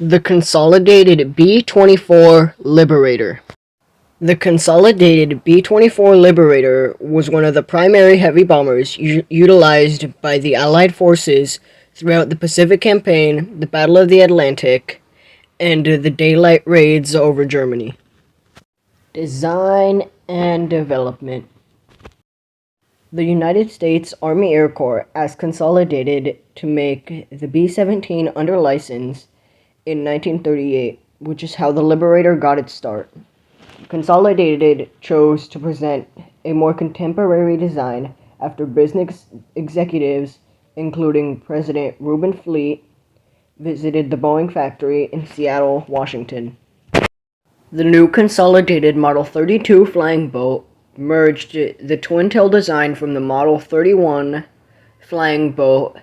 The Consolidated B-24 Liberator. The Consolidated B-24 Liberator was one of the primary heavy bombers utilized by the Allied forces throughout the Pacific Campaign, the Battle of the Atlantic, and the daylight raids over Germany. Design and development. The United States Army Air Corps asked Consolidated to make the B-17 under license in 1938, which is how the Liberator got its start. Consolidated chose to present a more contemporary design after business executives, including President Reuben Fleet, visited the Boeing factory in Seattle, Washington. The new Consolidated Model 32 flying boat merged the twin-tail design from the Model 31 flying boat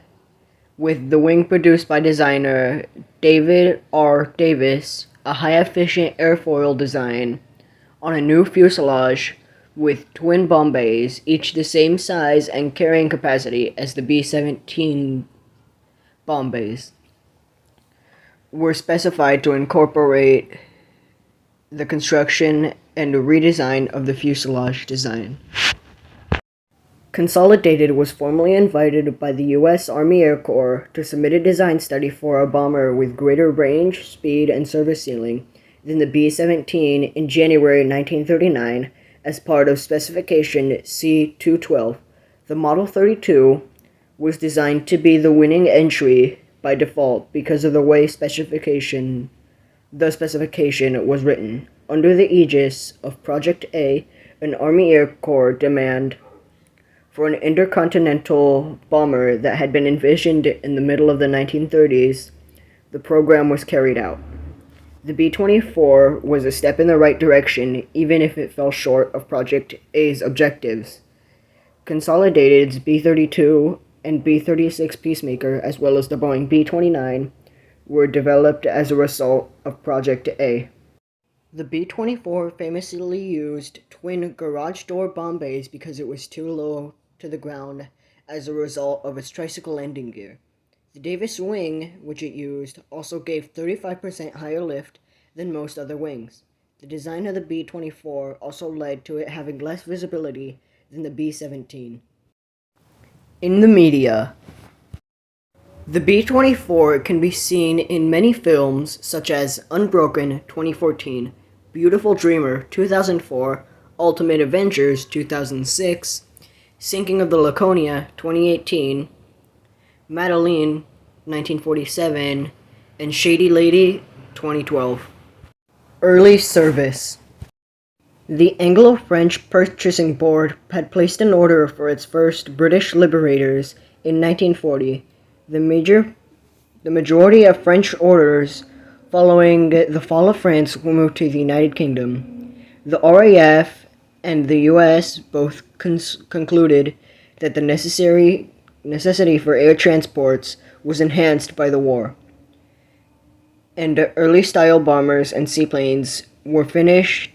with the wing produced by designer David R. Davis, a high-efficient airfoil design, on a new fuselage with twin bomb bays, each the same size and carrying capacity as the B-17 bomb bays, were specified to incorporate the construction and redesign of the fuselage design. Consolidated was formally invited by the U.S. Army Air Corps to submit a design study for a bomber with greater range, speed, and service ceiling than the B-17 in January 1939 as part of Specification C-212. The Model 32 was designed to be the winning entry by default because of the way the specification was written. Under the aegis of Project A, an Army Air Corps demand for an intercontinental bomber that had been envisioned in the middle of the 1930s, the program was carried out. The B-24 was a step in the right direction, even if it fell short of Project A's objectives. Consolidated's B-32 and B-36 Peacemaker, as well as the Boeing B-29, were developed as a result of Project A. The B-24 famously used twin garage door bomb bays because it was too low to the ground as a result of its tricycle landing gear. The Davis wing, which it used, also gave 35% higher lift than most other wings. The design of the B-24 also led to it having less visibility than the B-17. In the media, the B-24 can be seen in many films such as Unbroken 2014, Beautiful Dreamer 2004, Ultimate Avengers 2006, Sinking of the Laconia 2018, Madeline 1947, and Shady Lady 2012. Early service. The Anglo-French Purchasing Board had placed an order for its first British Liberators in 1940. The majority of French orders following the fall of France were moved to the United Kingdom. The RAF and the U.S. both concluded that the necessity for air transports was enhanced by the war, and early-style bombers and seaplanes were finished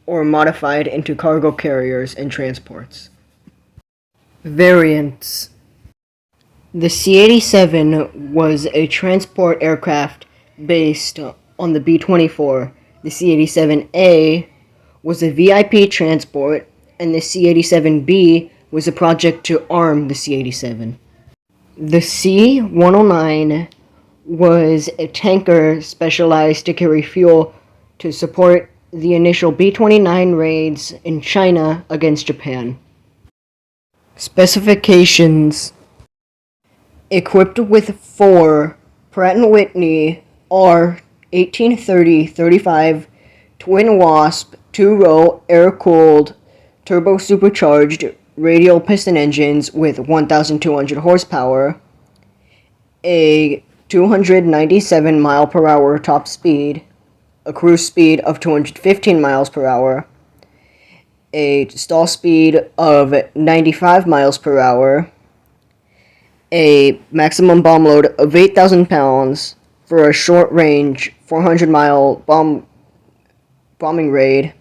or modified into cargo carriers and transports. Variants. The C-87 was a transport aircraft based on the B-24. The C-87A was a VIP transport, and the C-87B was a project to arm the C-87. The C-109 was a tanker specialized to carry fuel to support the initial B-29 raids in China against Japan. Specifications. Equipped with 4 Pratt & Whitney R-1830-35 Twin Wasp 2-row air-cooled turbo-supercharged radial piston engines with 1,200 horsepower, a 297 mile per hour top speed, a cruise speed of 215 miles per hour, a stall speed of 95 miles per hour, a maximum bomb load of 8,000 pounds for a short-range 400-mile bombing raid,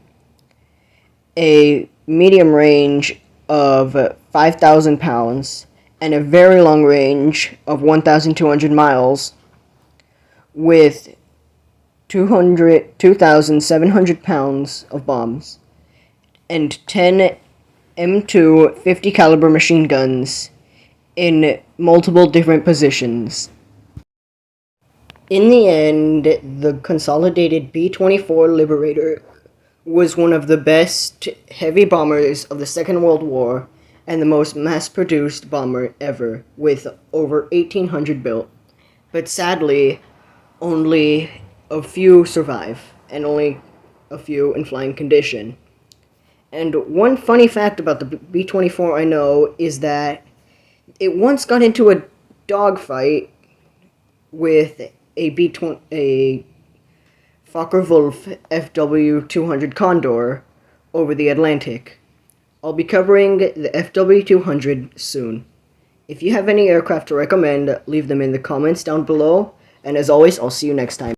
a medium range of 5,000 pounds, and a very long range of 1,200 miles, with 2,700 pounds of bombs, and 10 M2 50 caliber machine guns in multiple different positions. In the end, the Consolidated B-24 Liberator was one of the best heavy bombers of the Second World War and the most mass-produced bomber ever, with over 1,800 built. But sadly, only a few survive, and only a few in flying condition. And one funny fact about the B-24 I know is that it once got into a dogfight with a Focke-Wulf FW-200 Condor over the Atlantic. I'll be covering the FW-200 soon. If you have any aircraft to recommend, leave them in the comments down below, and as always, I'll see you next time.